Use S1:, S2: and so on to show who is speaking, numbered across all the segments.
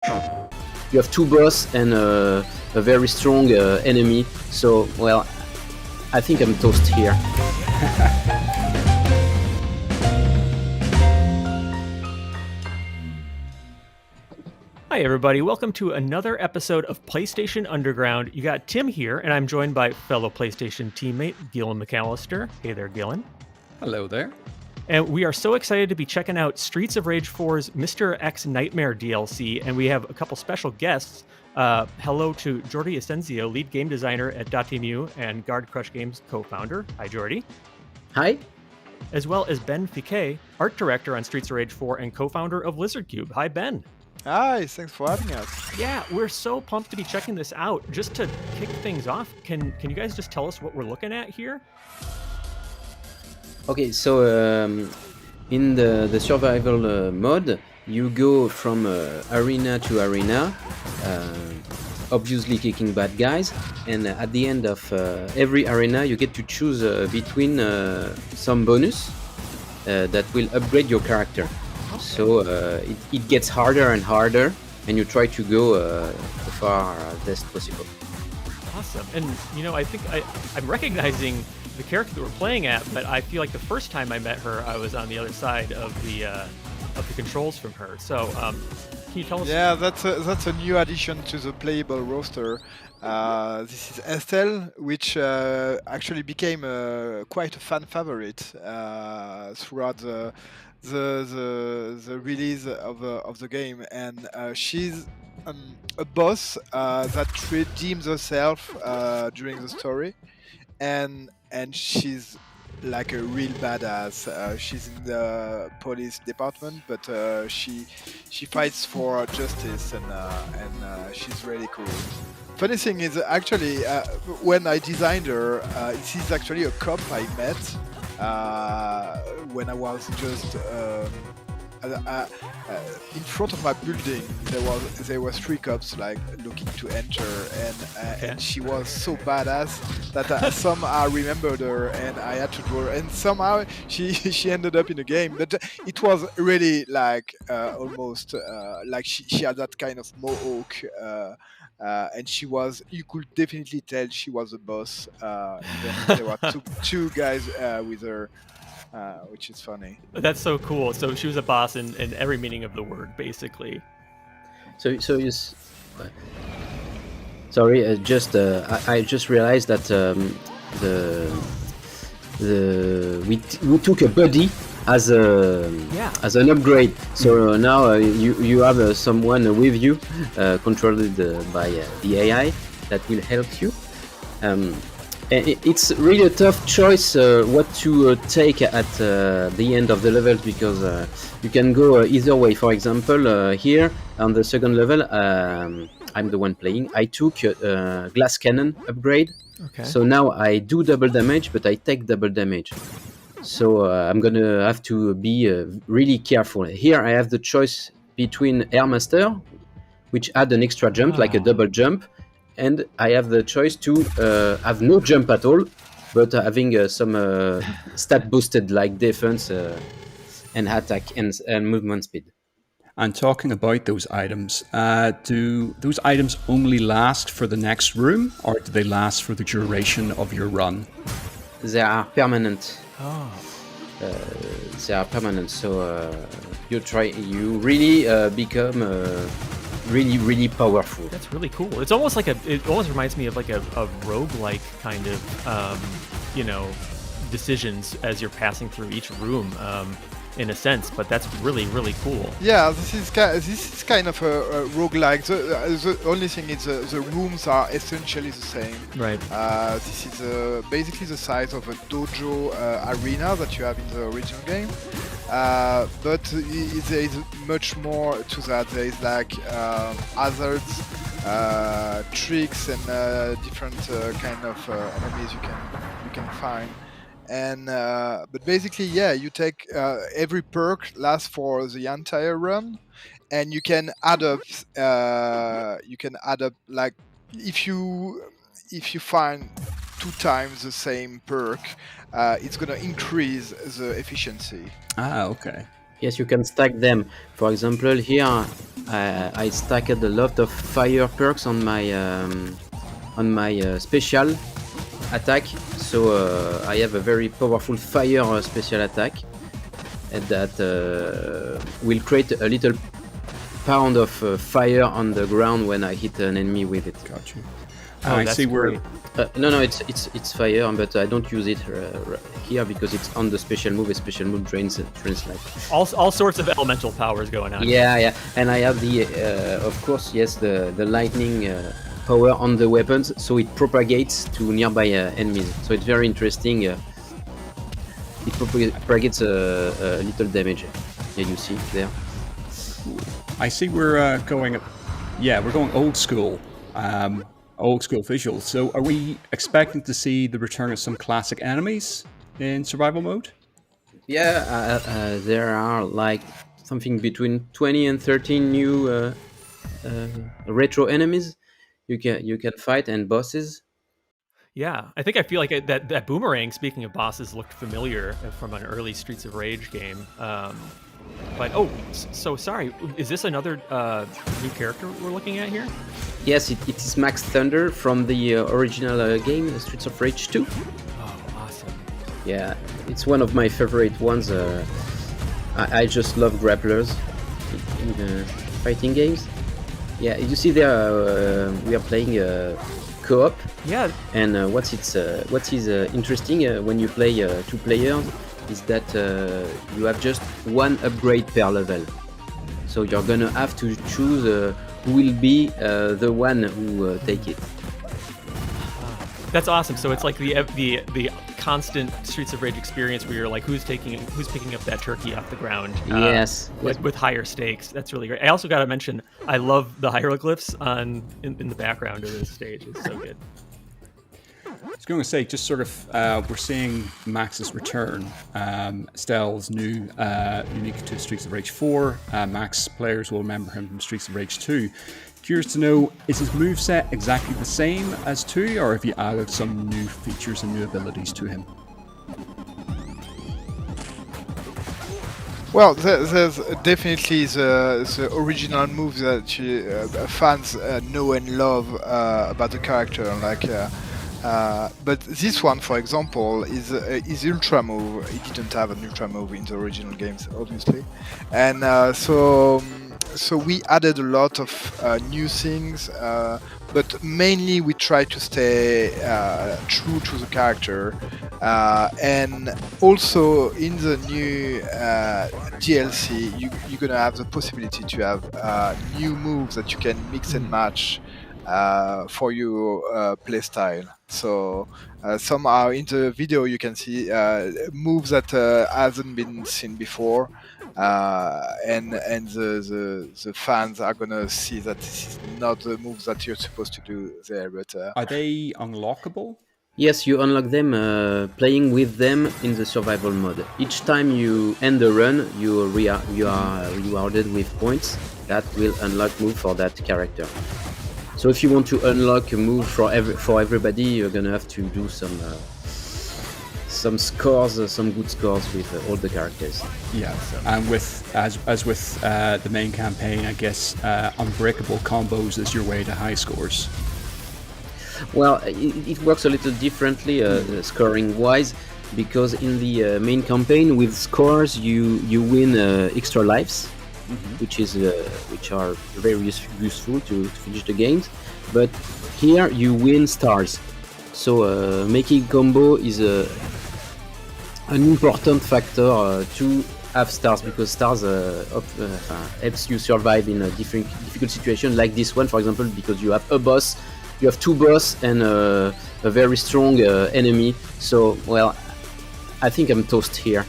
S1: You have two boss and a very strong enemy. So, well, I think I'm toast here.
S2: Hi, everybody. Welcome to another episode of PlayStation Underground. You got Tim here, and I'm joined by fellow PlayStation teammate Gillen McAllister. Hey there, Gillen.
S3: Hello there.
S2: And we are so excited to be checking out Streets of Rage 4's Mr. X Nightmare DLC, and we have a couple special guests. Hello to Jordi Asensio, lead game designer at Dotemu and Guard Crush Games co-founder. Hi, Jordi.
S1: Hi.
S2: As well as Ben Fiquet, art director on Streets of Rage 4 and co-founder of Lizard Cube. Hi, Ben.
S4: Hi, thanks for having us.
S2: Yeah, we're so pumped to be checking this out. Just to kick things off, can you guys just tell us what we're looking at here?
S1: Okay, so in the survival mode, you go from arena to arena, obviously kicking bad guys, and at the end of every arena, you get to choose between some bonus that will upgrade your character. So it gets harder and harder, and you try to go the farthest possible.
S2: Awesome. And, I think I'm recognizing the character that we're playing at, but I feel like the first time I met her, I was on the other side of the controls from her. So can you tell us?
S4: Yeah, that's a new addition to the playable roster. This is Estelle, which actually became quite a fan favorite throughout the release of the game, and she's a boss that redeems herself during the story, and she's like a real badass. She's in the police department, but she fights for justice, and she's really cool. Funny thing is, actually, when I designed her, this is actually a cop I met when I was just in front of my building. There was three cops like looking to enter, and she was so badass that somehow I remembered her, and I had to draw her, and somehow she ended up in the game. But it was really like almost like she had that kind of mohawk. And you could definitely tell she was a boss, even if there were two guys with her, which is funny.
S2: That's so cool. So she was a boss in every meaning of the word, basically.
S1: So you. Sorry, I just realized that we took a buddy as an upgrade. So now you have someone with you, controlled by the AI that will help you. It's really a tough choice what to take at the end of the levels, because you can go either way. For example, here on the second level, I'm the one playing. I took glass cannon upgrade.
S2: Okay.
S1: So now I do double damage, but I take double damage. So I'm gonna have to be really careful. Here I have the choice between Air Master, which add an extra jump, like a double jump, and I have the choice to have no jump at all, but having some stat boosted like defense and attack and movement speed.
S3: And talking about those items, do those items only last for the next room, or do they last for the duration of your run?
S1: They are permanent.
S2: Oh.
S1: They are permanent, so you really become really powerful.
S2: That's really cool. It's almost like it almost reminds me of like a roguelike kind of decisions as you're passing through each room. In a sense, but that's really, really cool.
S4: Yeah, this is kind of a roguelike. The only thing is the rooms are essentially the same.
S2: Right.
S4: This is basically the size of a dojo arena that you have in the original game. But there is much more to that. There is like hazards, tricks, and different kind of enemies you can find. And but basically, yeah, you take every perk lasts for the entire run, and you can add up. Like if you find 2 times the same perk, it's gonna increase the efficiency.
S3: Ah, okay.
S1: Yes, you can stack them. For example, here I stacked a lot of fire perks on my special attack, so I have a very powerful fire special attack, and that will create a little pound of fire on the ground when I hit an enemy with it.
S3: Gotcha.
S2: Oh,
S3: I
S2: that's
S3: see where.
S2: great.
S1: No, it's fire, but I don't use it here because it's on the special move. A special move drains life.
S2: All sorts of elemental powers going on.
S1: Yeah, and I have the, of course, yes, the lightning power on the weapons, so it propagates to nearby enemies. So it's very interesting. It propagates a little damage. Yeah, you see there.
S3: I see we're going. Yeah, we're going old school. Old school visuals. So are we expecting to see the return of some classic enemies in survival mode?
S1: Yeah, there are like something between 20 and 13 new retro enemies you can fight, and bosses.
S2: Yeah, I think I feel like that boomerang. Speaking of bosses, looked familiar from an early Streets of Rage game. But so sorry, is this another new character we're looking at here?
S1: Yes, it is Max Thunder from the original game, Streets of Rage 2.
S2: Oh, awesome.
S1: Yeah, it's one of my favorite ones. I just love grapplers in fighting games. Yeah, you see there we are playing co-op.
S2: Yeah.
S1: And what is interesting when you play 2 players is that you have just 1 upgrade per level. So you're gonna have to choose who will be the one who take it.
S2: That's awesome. So it's like the constant Streets of Rage experience where you're like, who's picking up that turkey off the ground?
S1: Yes.
S2: With higher stakes. That's really great. I also got to mention, I love the hieroglyphs in the background of this stage. It's so good.
S3: I was going to say, just sort of, we're seeing Max's return. Stell's new, unique to Streets of Rage 4. Max players will remember him from Streets of Rage 2. Curious to know, is his moveset exactly the same as 2, or have you added some new features and new abilities to him?
S4: Well, there's definitely the original moves that fans know and love about the character, but this one, for example, is ultra move. It didn't have an ultra move in the original games, obviously, and so we added a lot of new things, but mainly we try to stay true to the character, and also in the new DLC, you're gonna have the possibility to have new moves that you can mix and match for your playstyle. So somehow in the video you can see moves that hasn't been seen before, and the fans are gonna see that this is not the moves that you're supposed to do there. But
S3: Are they unlockable?
S1: Yes, you unlock them playing with them in the survival mode. Each time you end the run, you are rewarded with points that will unlock move for that character. So if you want to unlock a move for everybody, you're gonna have to do some scores, some good scores with all the characters.
S3: Yeah, and as with the main campaign, I guess unbreakable combos is your way to high scores.
S1: Well, it works a little differently scoring wise, because in the main campaign with scores you win extra lives. Which are very useful to finish the games, but here you win stars. So making combo is an important factor to have stars, because stars helps you survive in a difficult situation like this one, for example, because you have a boss, you have 2 boss and a very strong enemy. So well, I think I'm toast here.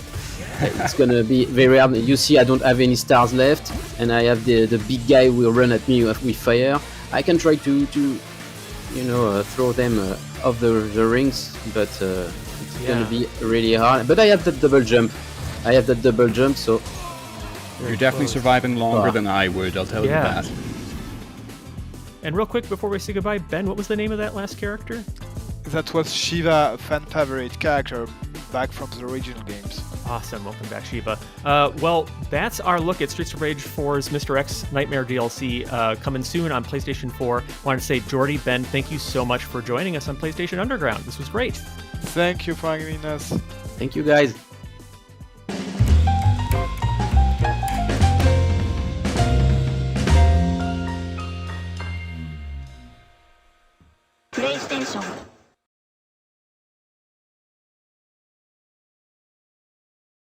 S1: It's gonna be very hard. You see, I don't have any stars left, and I have the big guy will run at me with fire. I can try to throw them off the rings, but it's gonna be really hard. But I have that double jump. So
S3: you're definitely surviving longer than I would, I'll tell you that.
S2: And real quick before we say goodbye, Ben, what was the name of that last character?
S4: that was Shiva, fan favorite character back from the original games.
S2: Awesome. Welcome back, Shiva. Well, that's our look at Streets of Rage 4's Mr. X Nightmare DLC coming soon on PlayStation 4. Wanted to say, Jordy, Ben, thank you so much for joining us on PlayStation Underground. This was great.
S4: Thank you for having us.
S1: Thank you, guys.
S5: PlayStation